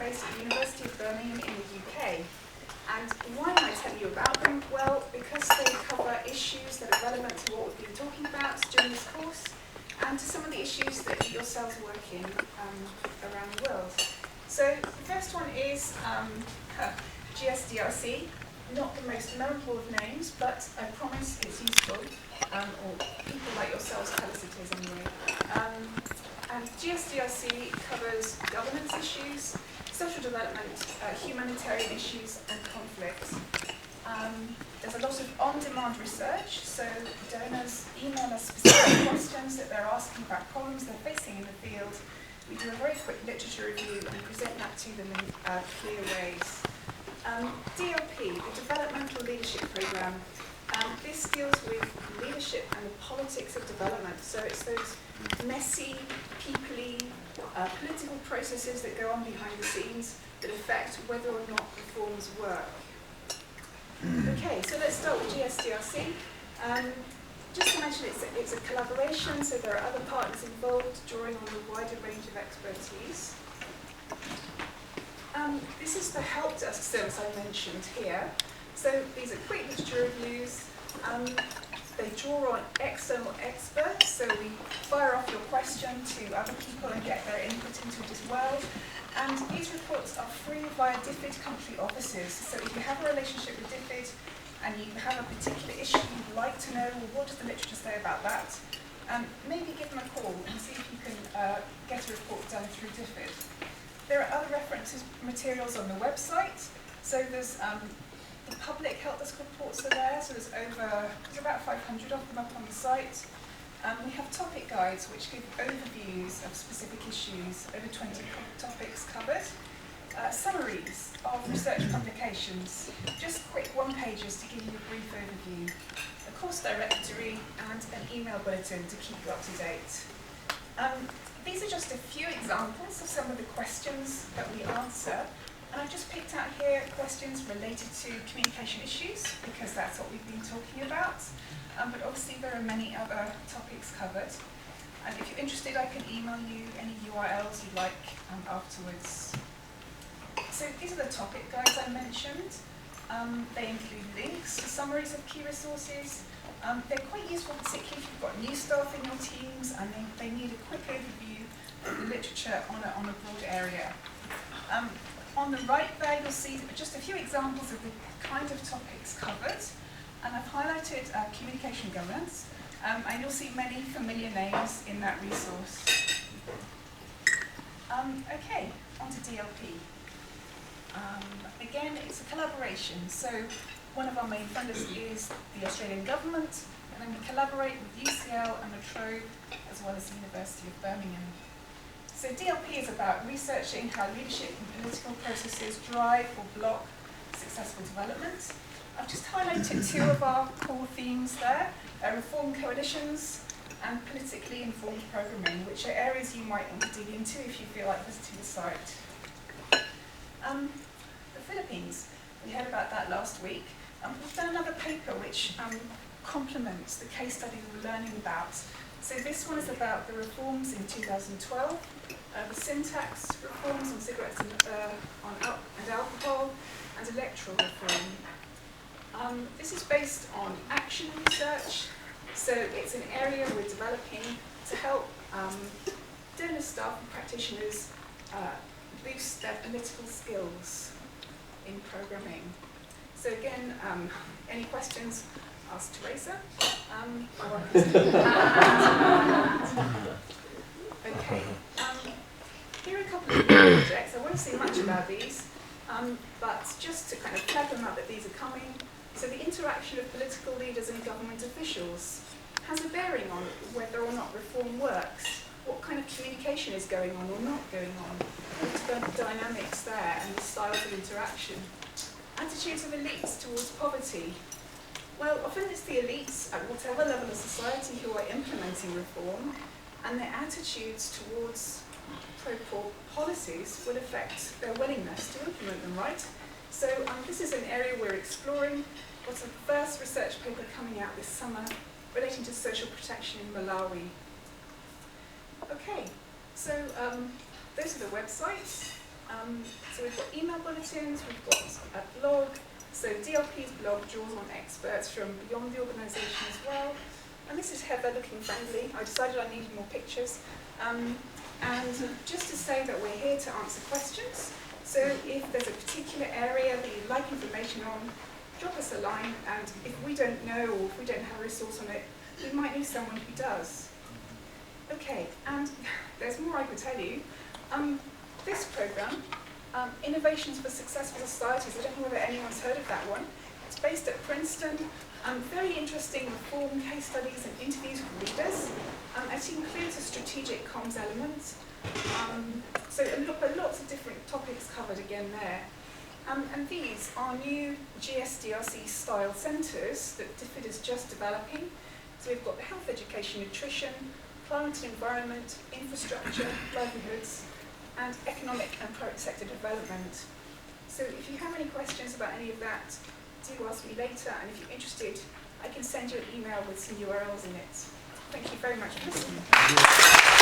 based at the University of Birmingham in the UK. And why am I telling you about them? Well, because they cover issues that are relevant to what we've been talking about during this course, and to some of the issues that you yourselves work in around the world. So the first one is GSDRC. Not the most memorable of names, but I promise it's useful, or people like yourselves tell us it is anyway. And GSDRC covers governance issues, social development, humanitarian issues, and conflicts. There's a lot of on-demand research, so donors email us specific questions that they're asking about problems they're facing in the field. We do a very quick literature review and present that to them in clear ways. DLP, the Developmental Leadership Programme. This deals with leadership and the politics of development. So it's those messy, peoply, political processes that go on behind the scenes that affect whether or not reforms work. Okay, so let's start with GSDRC. Just to mention, it's a collaboration, so there are other partners involved, drawing on a wider range of expertise. This is the help desk service I mentioned here. So these are quick literature reviews. They draw on external experts, so we fire off your question to other people and get their input into it as well. And these reports are free via DFID country offices. So if you have a relationship with DFID and you have a particular issue you'd like to know, well, what does the literature say about that? Maybe give them a call and see if you can get a report done through DFID. There are other references materials on the website. So there's the public help desk reports are there, so there's about 500 of them up on the site. We have topic guides which give overviews of specific issues, over 20 topics covered. Summaries of research publications, just quick one-pagers to give you a brief overview. A course directory and an email bulletin to keep you up to date. These are just a few examples of some of the questions that we answer. And I've just picked out here questions related to communication issues, because that's what we've been talking about. But obviously there are many other topics covered. And if you're interested, I can email you any URLs you'd like afterwards. So these are the topic guides I mentioned. They include links to summaries of key resources. They're quite useful, particularly if you've got new staff in your teams and they need a quick overview of the literature on a broad area. On the right there, you'll see just a few examples of the kind of topics covered. And I've highlighted communication governance, and you'll see many familiar names in that resource. Okay, on to DLP. Again, it's a collaboration. So one of our main funders is the Australian government, and then we collaborate with UCL and La Trobe, as well as the University of Birmingham. So DLP is about researching how leadership and political processes drive or block successful development. I've just highlighted two of our core themes there, reform coalitions and politically informed programming, which are areas you might want to dig into if you feel like visiting the site. The Philippines, we heard about that last week. We've done another paper which complements the case study we were learning about. So this one is about the reforms in 2012, the syntax reforms on cigarettes and alcohol, and electoral reform. This is based on action research, so it's an area we're developing to help donor staff and practitioners boost their political skills in programming. So again, any questions? Ask Teresa. Okay. Here are a couple of projects. I won't say much about these, but just to kind of flag them up that these are coming. So the interaction of political leaders and government officials has a bearing on whether or not reform works. What kind of communication is going on or not going on? What are the dynamics there and the styles of interaction? Attitudes of elites towards poverty. Well, often it's the elites at whatever level of society who are implementing reform, and their attitudes towards pro-poor policies will affect their willingness to implement them, right? So this is an area we're exploring. What's the first research paper coming out this summer relating to social protection in Malawi. Okay, so those are the websites. So we've got email bulletins, we've got a blog. So DLP's blog draws on experts from beyond the organisation as well. And this is Heather looking friendly. I decided I needed more pictures. And just to say that we're here to answer questions. So if there's a particular area that you'd like information on, drop us a line, and if we don't know or if we don't have a resource on it, we might know someone who does. Okay, and there's more I could tell you. This programme, Innovations for Successful Societies, I don't know whether anyone's heard of that one. It's based at Princeton. Very interesting reform case studies and interviews with leaders. It includes a strategic comms element. So lots of different topics covered again there. And these are new GSDRC style centres that DFID is just developing. So we've got health, education, nutrition, climate and environment, infrastructure, livelihoods, and economic and private sector development. So if you have any questions about any of that, do ask me later, and if you're interested, I can send you an email with some URLs in it. Thank you very much for listening.